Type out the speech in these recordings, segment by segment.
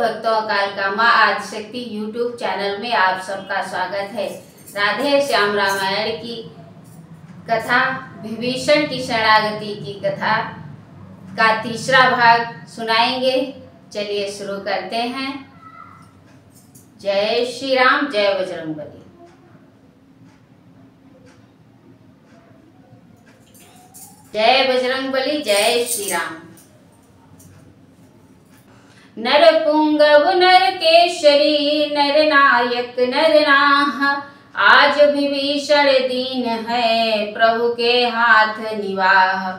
भक्तों, कालिका माँ Adishakti YouTube channel में आप सबका स्वागत है। राधे श्याम रामायण की कथा, विभीषण की शरणागति की कथा का तीसरा भाग सुनाएंगे। चलिए शुरू करते हैं। जय श्री राम, जय बजरंगबली। जय बजरंगबली, जय श्री राम। नर पुंगव नर केशरी, नर नायक नर नाह, आज विभीषण दीन है, प्रभु के हाथ निवाह।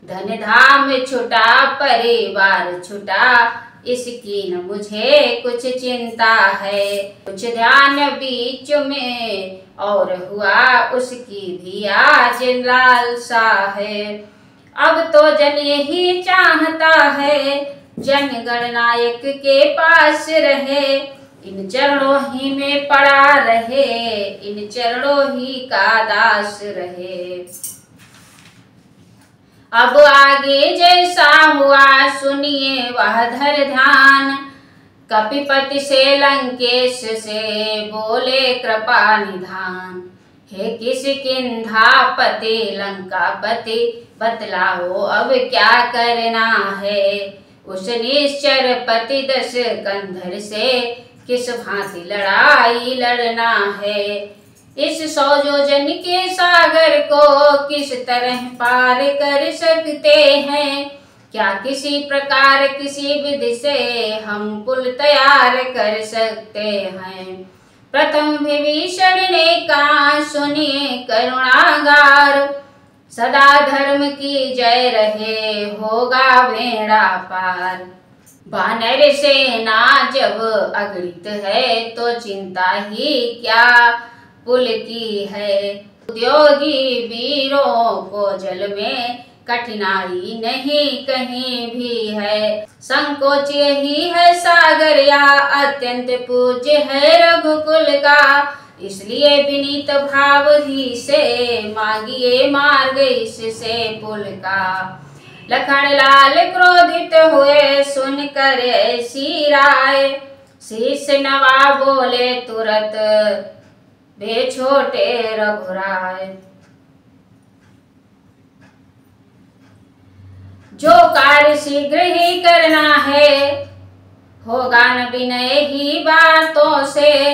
धन धाम छुटा, परिवार छुटा, इसकी न मुझे कुछ चिंता है। कुछ ध्यान बीच में और हुआ, उसकी भी आज लालसा है। अब तो जन यही चाहता है, जन गणनायक के पास रहे, इन चरणों ही में पड़ा रहे, इन चरणों ही का दास रहे। अब आगे जैसा हुआ सुनिए वह धर ध्यान, कपिपति से लंकेश से बोले कृपा निधान। हे किष्किंधापति लंकापति, बतलाओ अब क्या करना है। उस निश्चर पति दश कंधर से किस भांति लड़ाई लड़ना है। इस 100 योजन के सागर को किस तरह पार कर सकते हैं। क्या किसी प्रकार किसी विधि से हम पुल तैयार कर सकते हैं। प्रथम विभीषण ने कहा, सुनिए करुणागार, सदा धर्म की जय रहे, होगा बेड़ा पार। वानर सेना जब अगणित है, तो चिंता ही क्या पुल की है। उद्योगी वीरों को जल में कठिनाई नहीं कहीं भी है। संकोच यही है सागर या अत्यंत पूज्य है रघुकुल का, इसलिए विनीत भाव ही से मांगिए मार्ग इससे पुल का। लखन लाल क्रोधित हुए सुनकर ऐसी राय, शीश नवा बोले तुरत बे छोटे रघुराय। जो कार्य शीघ्र ही करना है, होगा न विनय ही बातों से।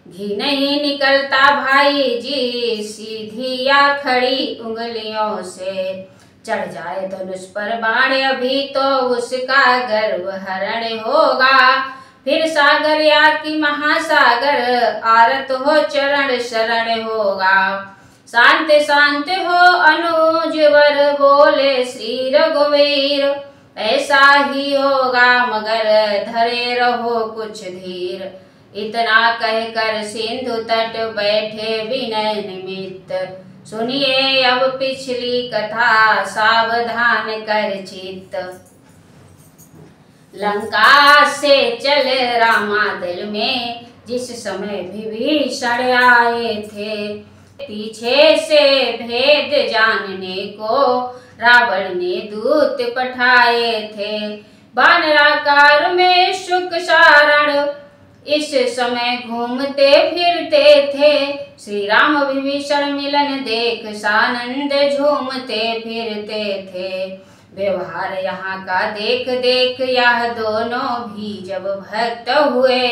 घी नहीं निकलता भाई जी, सीधी या खड़ी उंगलियों से। चढ़ जाए धनुष पर बाण अभी, तो उसका गर्व हरण होगा। फिर सागर या कि महासागर, आरत हो चरण शरण होगा। शांत शांत हो अनुजवर, बोले श्री रघुवीर, ऐसा ही होगा मगर धरे रहो कुछ धीर। इतना कहकर सिंधु तट बैठे विनय निमित्त, सुनिए अब पिछली कथा सावधान कर चित्त। लंका से चले रामादल में, जिस समय विभीषण आए थे। पीछे से भेद जानने को रावण ने दूत पठाए थे। वानराकार में शुक सारण, इस समय घूमते फिरते थे। श्री राम विभीषण मिलन देख सानंद झूमते फिरते थे। व्यवहार यहाँ का देख देख यह दोनों भी जब भक्त हुए।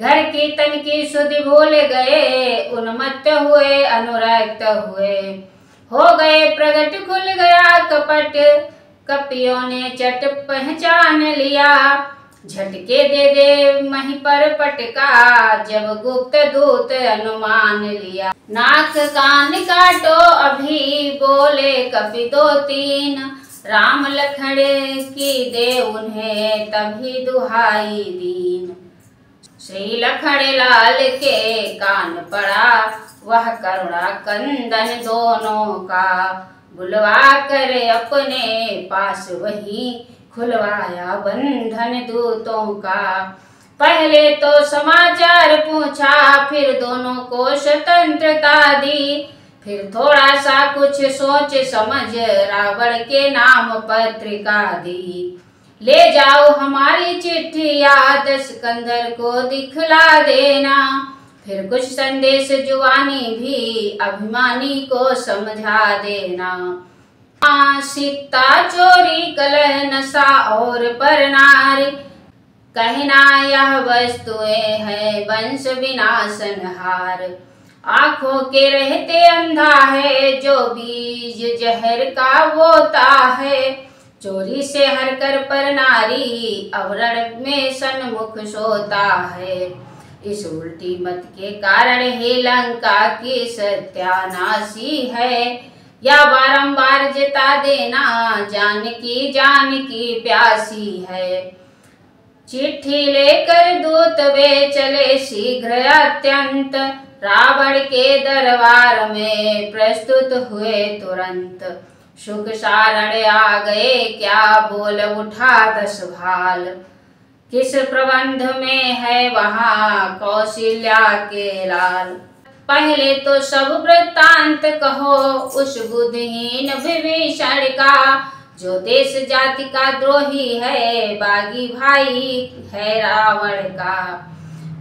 घर कीर्तन की सुधि भूल गए, उन्मत्त हुए अनुरक्त हुए। हो गए प्रगट खुल गया कपट, कपियों ने चट पहचान लिया। झटके दे दे मही पर पटका, जब गुप्त दूत अनुमान लिया। नाक कान काटो अभी, बोले कपि 2-3, राम लखन की दे उन्हें तभी दुहाई दीन। श्री लखन लाल के कान पड़ा, वह करुणा कंदन दोनों का। बुलवा कर अपने पास वही, खुलवाया बंधन दूतों का। पहले तो समाचार पूछा, फिर दोनों को स्वतंत्रता दी। फिर थोड़ा सा कुछ सोच समझ रावण के नाम पत्रिका दी। ले जाओ हमारी चिट्ठिया दशकंधर को दिखला देना, फिर कुछ संदेश जुबानी भी अभिमानी को समझा देना। सिक्ता चोरी कलह नशा और पर नारी, कहना यह वस्तुएं है वंश विनाशनहार। आंखों के रहते अंधा है जो बीज जहर का बोता है, चोरी से हर कर पर नारी अवरण में सन्मुख सोता है। इस उल्टी मत के कारण ही लंका की सत्यानाशी है, या बारंबार जता देना जानकी प्यासी है। चिट्ठी लेकर दूत वे चले शीघ्र अत्यंत, रावण के दरबार में प्रस्तुत हुए तुरंत। सुख सारण आ गए क्या बोल उठा 10 भाल, किस प्रबंध में है वहाँ कौशल्या के लाल। पहले तो सब वृत्तांत कहो उस बुद्धिहीन विभीषण का, जो देश जाति का द्रोही है बागी भाई है रावण का।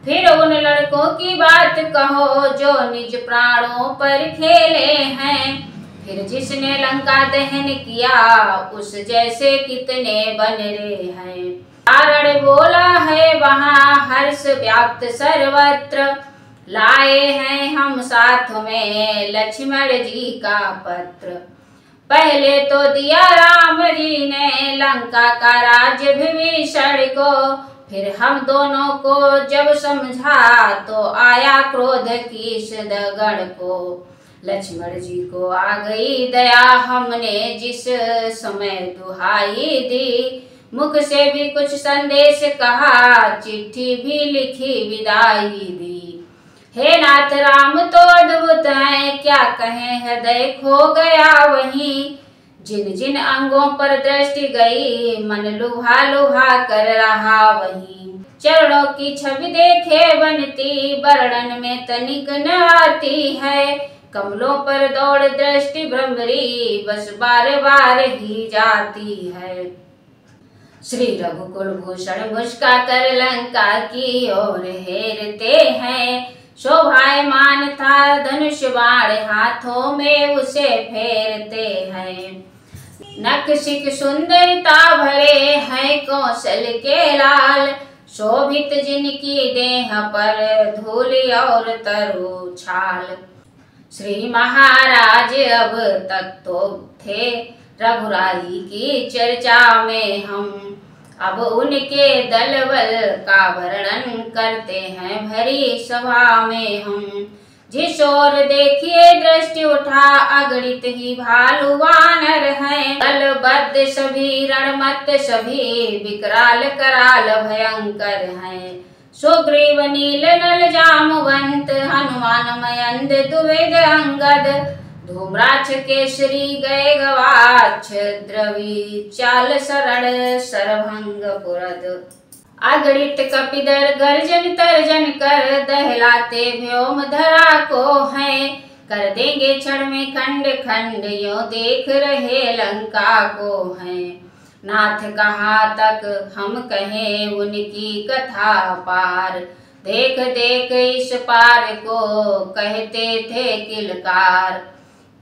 फिर उन लड़कों की बात कहो जो निज प्राणों पर खेले हैं, फिर जिसने लंका दहन किया उस जैसे कितने बनरे हैं। कारण बोला है वहाँ हर्ष व्याप्त सर्वत्र, लाए हैं हम साथ में लक्ष्मण जी का पत्र। पहले तो दिया राम जी ने लंका का राज्य विभीषण को, फिर हम दोनों को जब समझा तो आया क्रोध कीश गण को। लक्ष्मण जी को आ गई दया हमने जिस समय दुहाई दी, मुख से भी कुछ संदेश कहा चिट्ठी भी लिखी विदाई दी। हे नाथ राम तो अद्भुत है क्या कहें हृदय खो गया वहीं, जिन जिन अंगों पर दृष्टि गई मन लुहा लुहा कर रहा वहीं। चरणों की छवि देखे बनती वर्णन में तनिक न आती है, कमलों पर दौड़ दृष्टि भ्रमरी बस बार बार ही जाती है। श्री रघुकुल भूषण मुस्का कर लंका की ओर हेरते हैं, शोभायमान था धनुष बाण हाथों में उसे फेरते हैं। नक्शिक सुंदरता भरे हैं कौशल के लाल, शोभित जिनकी देह पर धूलि और तरु छाल। श्री महाराज अब तक तो थे रघुराई की चर्चा में हम, अब उनके दल बल का वर्णन करते हैं भरी सभा में हम। जिस ओर देखिए दृष्टि उठा अगणित ही भालू वानर हैं, दलबद्ध सभी रणमत्त सभी विकराल कराल भयंकर हैं। सुग्रीव नील नल जामवंत हनुमान मयंद द्विविध अंगद, धूम्राक्ष केसरी गए गवाक्ष द्रवी चाल शरण सरभंग पुरद। अगणित कपिधर गर्जन तर्जन कर दहलाते व्योम धरा को हैं, कर देंगे क्षण में खंड खंड यो देख रहे लंका को हैं। नाथ कहाँ तक हम कहें उनकी कथा पार, देख देख इस पार को कहते थे किलकार।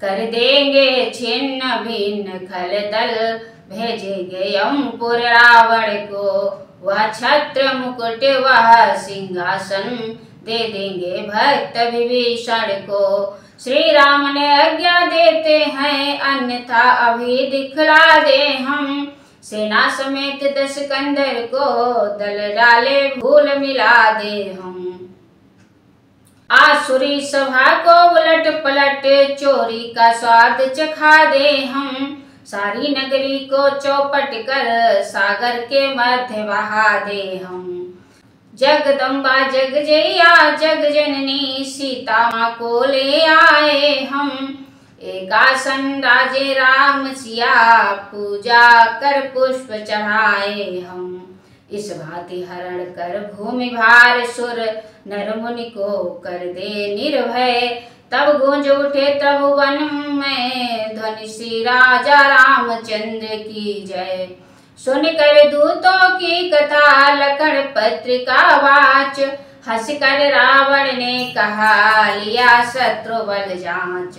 कर देंगे छिन्न भिन्न खल दल भेजेंगे यमपुर रावण को, वह छत्र मुकुट वह सिंहासन दे देंगे भक्त विभीषण को। श्री राम ने आज्ञा देते हैं अन्यथा अभी दिखला दे हम, सेना समेत दशकंधर को दल डाले भूल मिला दे हम। आसुरी सभा को उलट पलट चोरी का स्वाद चखा दे हम, सारी नगरी को चौपट कर सागर के मध्य बहा दे हम। जगदम्बा जगजया जग जननी सीता माँ को ले आए हम, एक आसन राजे राम सिया पूजा कर पुष्प चढ़ाए हम। इस भांति हरण कर भूमि भार सुर नर मुनि को कर दे निर्भय, तब गूंज उठे त्रिभुवन में ध्वनि श्री राजा रामचंद्र की जय। सुनकर दूतों की कथा लखन पत्रिका वाच, हंसकर रावण ने कहा लिया शत्रु बल जांच।